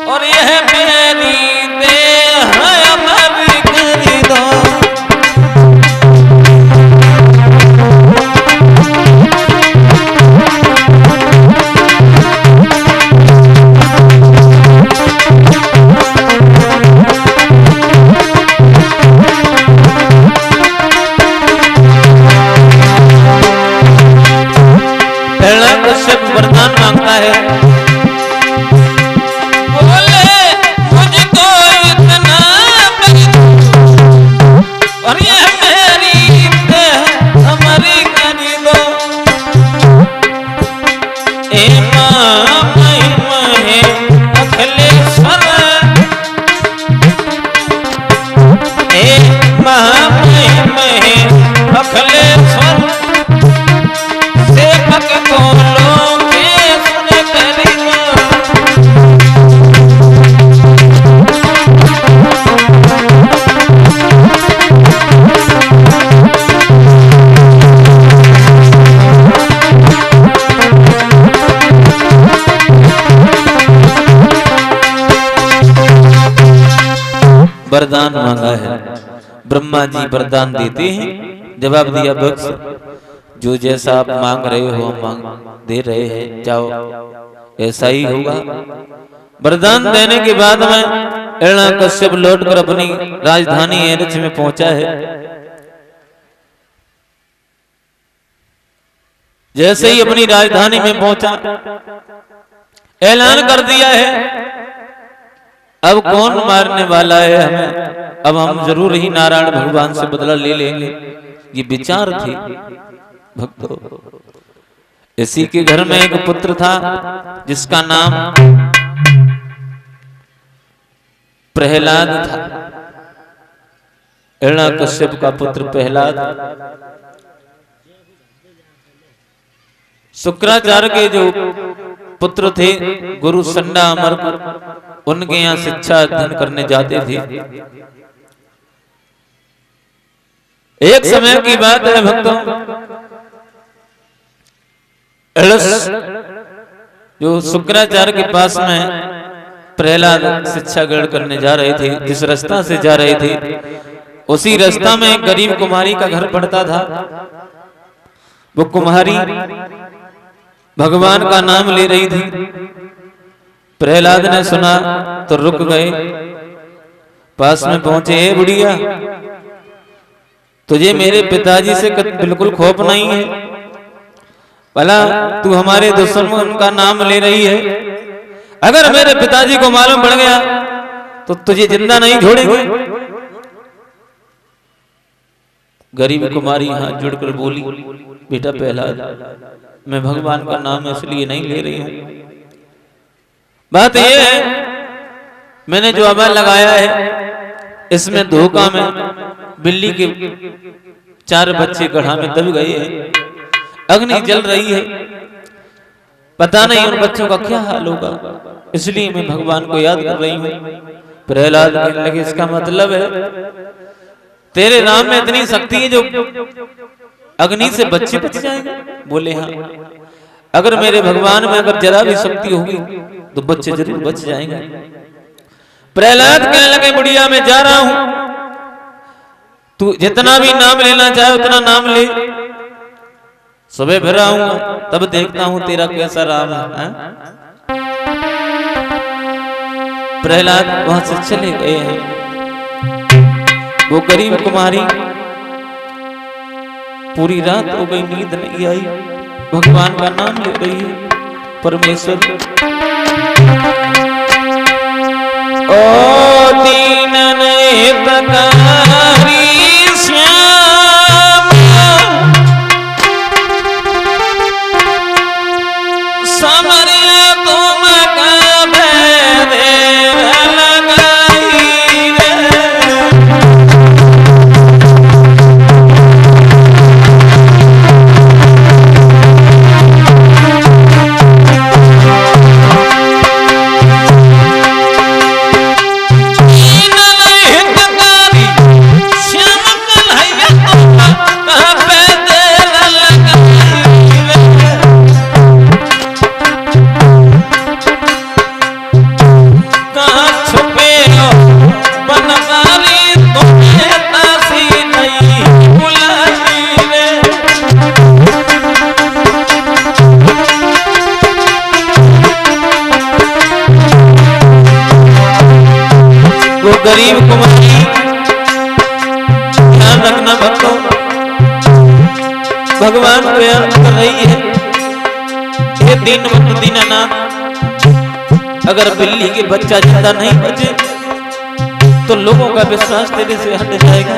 और यह मेरी देह अमर कर दो। कश्यप वरदान मांगता है, बोले मुझको इतना और ये मेरी देह हमारी करी दो। ए मां महिमा है अखिलेश्वर, ए मां महिमा है अखिलेश्वर, सेवक को वरदान मांगा है। ब्रह्मा जी वरदान देते हैं, जवाब दिया बख्श, जो जैसा आप मांग रहे हो मांग दे रहे हैं, जाओ ऐसा ही होगा। वरदान देने के बाद में हिरण्यकश्यप लौटकर अपनी राजधानी एरच में पहुंचा है। जैसे ही अपनी राजधानी में पहुंचा, ऐलान कर दिया है अब कौन मारने वाला है हमें, अब हम जरूर ही नारायण भगवान से बदला ले लेंगे। ये विचार थे भक्तों। इसी के घर में एक पुत्र था जिसका नाम प्रहलाद था। हिरण्यकश्यप का पुत्र प्रहलाद शुक्राचार्य के जो पुत्र थे गुरु संडा अमर, उनके यहाँ शिक्षा अध्ययन करने जाते थे। एक समय की बात है भक्तों, जो शुक्राचार्य के पास में प्रहलाद शिक्षा ग्रहण करने जा रहे थे, जिस रास्ता से जा रहे थे उसी रास्ता में एक गरीब कुमारी का घर पड़ता था। वो कुमारी भगवान का नाम ले रही थी। प्रहलाद ने सुना तो रुक गए, पास में पहुंचे, हे बुढ़िया तुझे मेरे पिताजी से बिल्कुल खौफ नहीं है? भला तू हमारे दुश्मन का नाम ले रही है, अगर मेरे पिताजी को मालूम पड़ गया तो तुझे जिंदा नहीं छोड़ेंगे। गरीब कुमारी हाथ जोड़कर बोली, बेटा प्रहलाद मैं भगवान का नाम इसलिए नहीं ले रही हूं, बात यह है मैंने जो अमल लगाया है इसमें धोखा में बिल्ली के 4 बच्चे गड्ढा में दब गए हैं, अग्नि जल रही है, पता नहीं उन बच्चों का क्या हाल होगा, इसलिए मैं भगवान को याद कर रही हूँ। प्रहलाद कहने लगे इसका मतलब है तेरे नाम में इतनी शक्ति है जो अग्नि से बच्चे बच जाएंगे? बोले हाँ, अगर मेरे भगवान में अगर जरा भी शक्ति होगी तो बच्चे जरूर बच जाएंगे। प्रहलाद कहने लगे बुढ़िया मैं जा रहा हूं, तू जितना भी नाम लेना चाहे उतना नाम ले, सुबह फिर आऊंगा तब देखता हूं तेरा कैसा राम है। प्रहलाद वहां से चले गए हैं। वो गरीब कुमारी पूरी रात हो गई, नींद नहीं आई, भगवान का नाम ले रही है। परमेश्वर ओ दीनन हितकारी श्याम समरिया तुम का लगाई रे। वो गरीब कुमारी ध्यान रखना भक्तों, भगवान को याद कर रही है। ये दीनवंत दीनानाथ, अगर बिल्ली के बच्चा जिंदा नहीं बचे तो लोगों का विश्वास तेरे से हट जाएगा।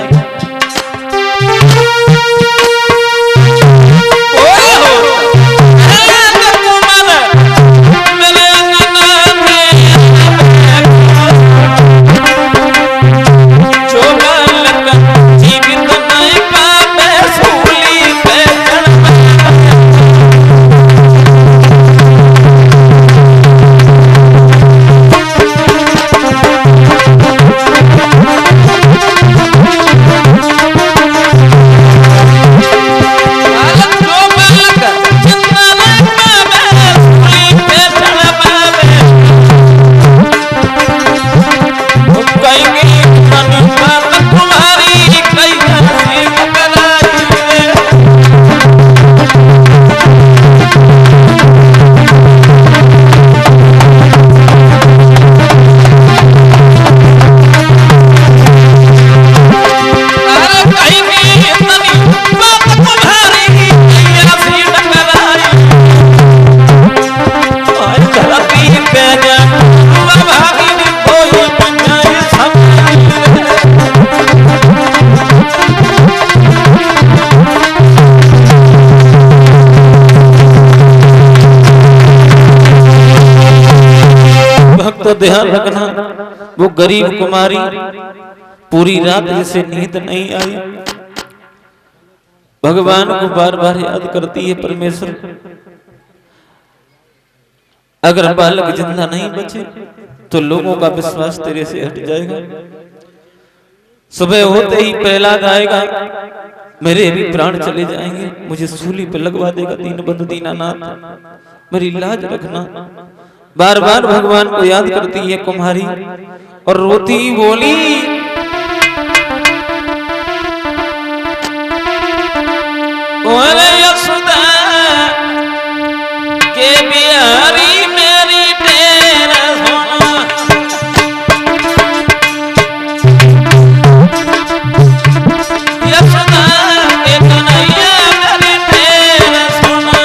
तो ध्यान रखना, वो गरीब कुमारी पूरी रात जिसे नींद नहीं आई भगवान को बार बार याद करती है। परमेश्वर, अगर बालक जिंदा नहीं बचे तो लोगों का विश्वास तेरे से हट जाएगा। सुबह होते ही प्रहलाद आएगा, मेरे भी प्राण चले जाएंगे, मुझे सूली पर लगवा देगा दीनबंधु दीनानाथ, मेरी लाज रखना। बार बार भगवान को याद करती है कुम्हारी और रोती बोली, यशोदा के बिहारी मेरी तेरा सोना, यशोदा के कन्हैया मेरी तेरा सोना।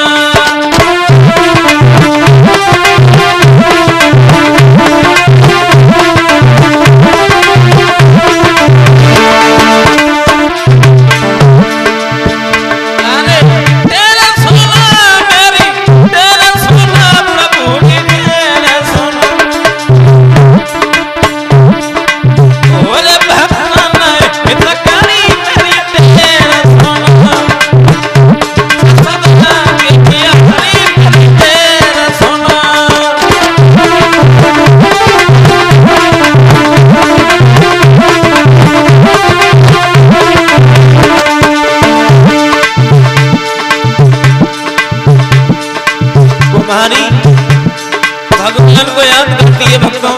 भगवान को याद करती है भक्तों,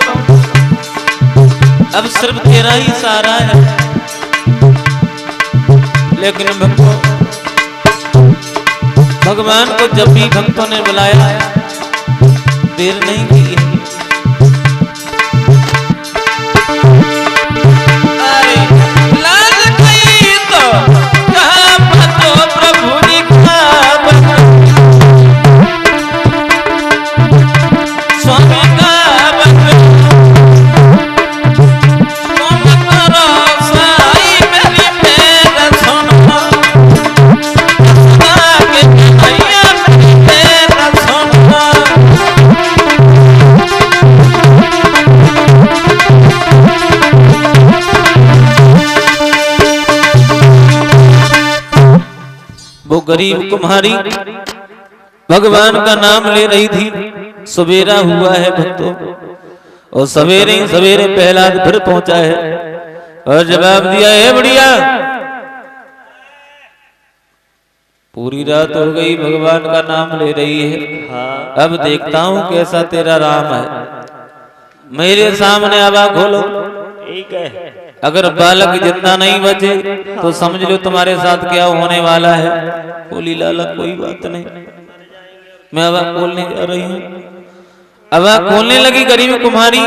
अब सिर्फ तेरा ही सहारा है। लेकिन भक्तों, भगवान को जब भी भक्तों ने बुलाया देर नहीं की है। वो गरीब कुम्हारी भगवान का नाम ले रही थी। सवेरा हुआ है भक्तों, और सवेरे सवेरे प्रहलाद फिर पहुंचा है और जवाब दिया है, बढ़िया पूरी रात हो गई, भगवान का नाम ले रही है, अब देखता हूं कैसा तेरा राम है। मेरे सामने आवा खोलो, ठीक है। अगर बालक जिंदा नहीं बचे तो समझ लो तुम्हारे साथ क्या होने वाला है। बोली लाला कोई बात नहीं, मैं आवा खोलने जा रही हूँ। आवा खोलने लगी गरीब कुम्हारी।